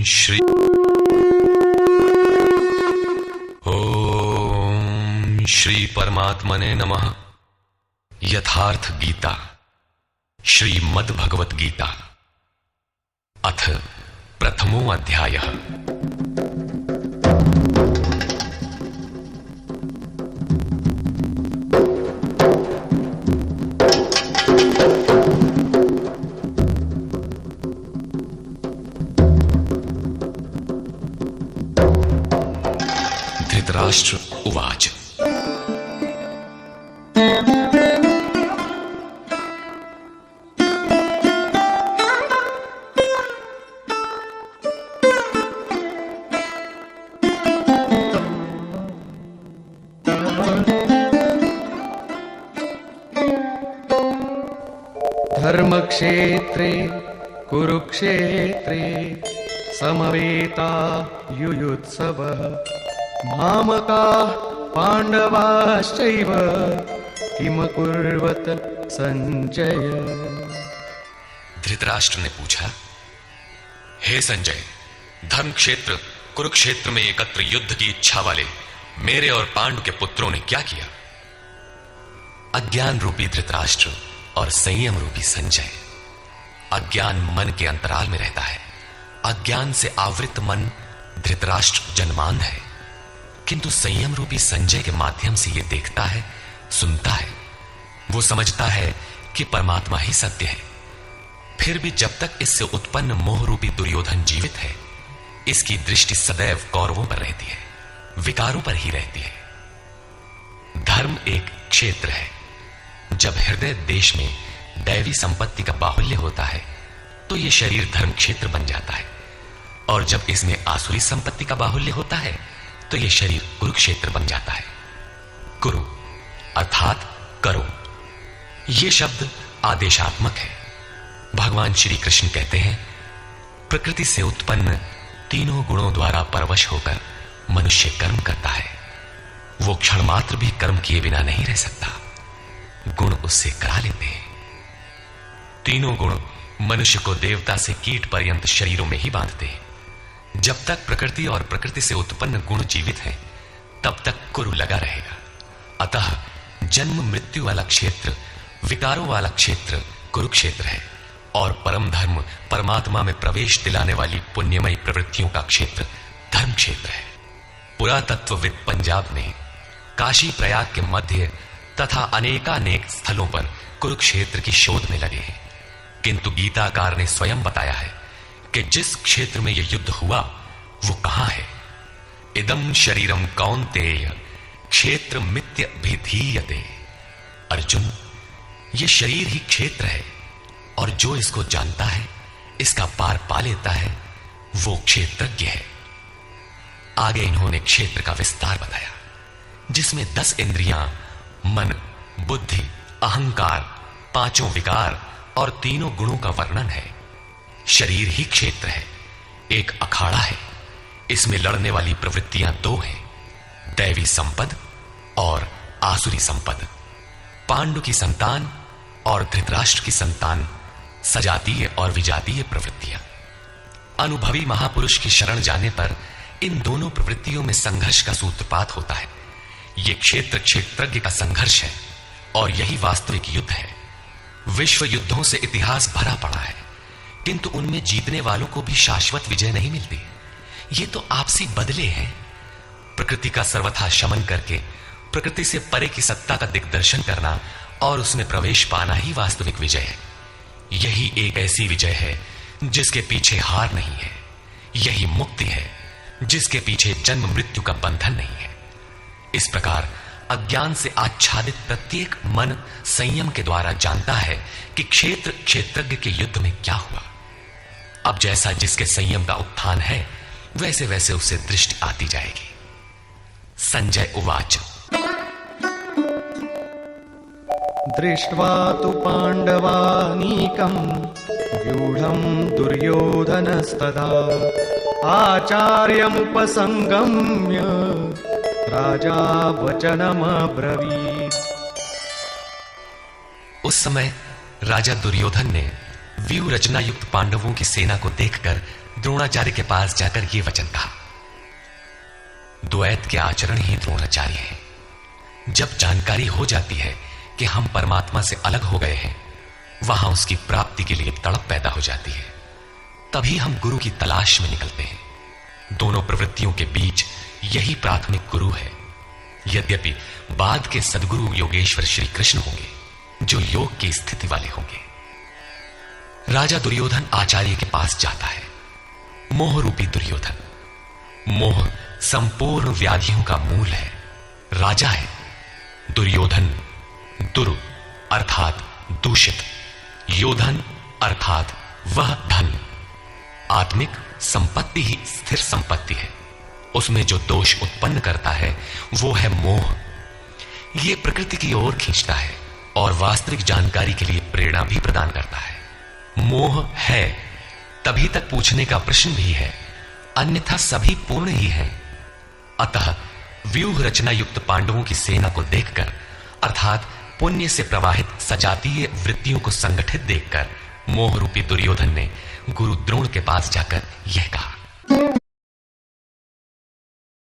श्री ओम श्री परमात्मने नमः। यथार्थ गीता श्रीमद् भगवत गीता अथ प्रथमो अध्यायः। धृतराष्ट्र उवाच। धर्मक्षेत्रे कुरुक्षेत्रे समवेता युयुत्सवः मामकाः पांडवाश्चैव किम कुर्वत संजय। धृतराष्ट्र ने पूछा, हे संजय, धर्म क्षेत्र कुरुक्षेत्र में एकत्र युद्ध की इच्छा वाले मेरे और पांडु के पुत्रों ने क्या किया? अज्ञान रूपी धृतराष्ट्र और संयम रूपी संजय। अज्ञान मन के अंतराल में रहता है। अज्ञान से आवृत मन धृतराष्ट्र जन्मांध है, किंतु संयम रूपी संजय के माध्यम से यह देखता है, सुनता है। वो समझता है कि परमात्मा ही सत्य है। फिर भी जब तक इससे उत्पन्न मोह रूपी दुर्योधन जीवित है, इसकी दृष्टि सदैव कौरवों पर रहती है, विकारों पर ही रहती है। धर्म एक क्षेत्र है। जब हृदय देश में दैवी संपत्ति का बाहुल्य होता है तो यह शरीर धर्म क्षेत्र बन जाता है, और जब इसमें आसुरी संपत्ति का बाहुल्य होता है तो यह शरीर कुरुक्षेत्र बन जाता है। कुरु अर्थात करो। यह शब्द आदेशात्मक है। भगवान श्री कृष्ण कहते हैं, प्रकृति से उत्पन्न तीनों गुणों द्वारा परवश होकर मनुष्य कर्म करता है। वो क्षण मात्र भी कर्म किए बिना नहीं रह सकता। गुण उससे करा लेते हैं। तीनों गुण मनुष्य को देवता से कीट पर्यंत शरीरों में ही बांधते हैं। जब तक प्रकृति और प्रकृति से उत्पन्न गुण जीवित हैं, तब तक कुरु लगा रहेगा। अतः जन्म मृत्यु वाला क्षेत्र, विकारों वाला क्षेत्र कुरुक्षेत्र है, और परम धर्म परमात्मा में प्रवेश दिलाने वाली पुण्यमयी प्रवृत्तियों का क्षेत्र धर्म क्षेत्र है। पुरातत्वविद पंजाब में काशी प्रयाग के मध्य तथा अनेकानेक स्थलों पर कुरुक्षेत्र की शोध में लगे हैं, किंतु गीताकार ने स्वयं बताया है कि जिस क्षेत्र में यह युद्ध हुआ वो कहां है। इदम शरीरम कौन्तेय क्षेत्र मित्यभिधीयते। अर्जुन, यह शरीर ही क्षेत्र है, और जो इसको जानता है, इसका पार पा लेता है, वो क्षेत्रज्ञ है। आगे इन्होंने क्षेत्र का विस्तार बताया, जिसमें 10 इंद्रियां, मन, बुद्धि, अहंकार, 5 विकार और 3 गुणों का वर्णन है। शरीर ही क्षेत्र है। एक अखाड़ा है। इसमें लड़ने वाली प्रवृत्तियां 2 हैं, दैवी संपद और आसुरी संपद। पांडु की संतान और धृतराष्ट्र की संतान सजातीय और विजातीय प्रवृत्तियां। अनुभवी महापुरुष की शरण जाने पर इन दोनों प्रवृत्तियों में संघर्ष का सूत्रपात होता है। यह क्षेत्र क्षेत्रज्ञ का संघर्ष है, और यही वास्तविक युद्ध है। विश्व युद्धों से इतिहास भरा पड़ा है, किंतु उनमें जीतने वालों को भी शाश्वत विजय नहीं मिलती। ये तो आपसी बदले हैं। प्रकृति का सर्वथा शमन करके प्रकृति से परे की सत्ता का दिग्दर्शन करना और उसमें प्रवेश पाना ही वास्तविक विजय है। यही एक ऐसी विजय है जिसके पीछे हार नहीं है। यही मुक्ति है जिसके पीछे जन्म मृत्यु का बंधन नहीं है। इस प्रकार अज्ञान से आच्छादित प्रत्येक मन संयम के द्वारा जानता है कि क्षेत्र क्षेत्रज्ञ के युद्ध में क्या हुआ। अब जैसा जिसके संयम का उत्थान है, वैसे वैसे उसे दृष्टि आती जाएगी। संजय उवाच। दृष्ट्वा तु पांडवानीकं व्यूढं दुर्योधनस्तदा आचार्यमुपसंगम्य राजा वचनमब्रवीत्। उस समय राजा दुर्योधन ने व्यूह रचना युक्त पांडवों की सेना को देखकर द्रोणाचार्य के पास जाकर यह वचन कहा, द्वैत के आचरण ही द्रोणाचार्य हैं। जब जानकारी हो जाती है कि हम परमात्मा से अलग हो गए हैं, वहां उसकी प्राप्ति के लिए तड़प पैदा हो जाती है। तभी हम गुरु की तलाश में निकलते हैं। दोनों प्रवृत्तियों के बीच यही प्राथमिक गुरु है। यद्यपि बाद के सद्गुरु योगेश्वर श्री कृष्ण होंगे, जो योग की स्थिति वाले होंगे। राजा दुर्योधन आचार्य के पास जाता है। मोह रूपी दुर्योधन। मोह संपूर्ण व्याधियों का मूल है। राजा है दुर्योधन, दुरु अर्थात दूषित, योधन अर्थात वह धन। आत्मिक संपत्ति ही स्थिर संपत्ति है। उसमें जो दोष उत्पन्न करता है वो है मोह। यह प्रकृति की ओर खींचता है और वास्तविक जानकारी के लिए प्रेरणा भी प्रदान करता है। मोह है तभी तक पूछने का प्रश्न भी है, अन्यथा सभी पूर्ण ही है। अतः व्यूह रचना युक्त पांडवों की सेना को देखकर, अर्थात पुण्य से प्रवाहित सजातीय वृत्तियों को संगठित देखकर, मोह रूपी दुर्योधन ने गुरु द्रोण के पास जाकर यह कहा,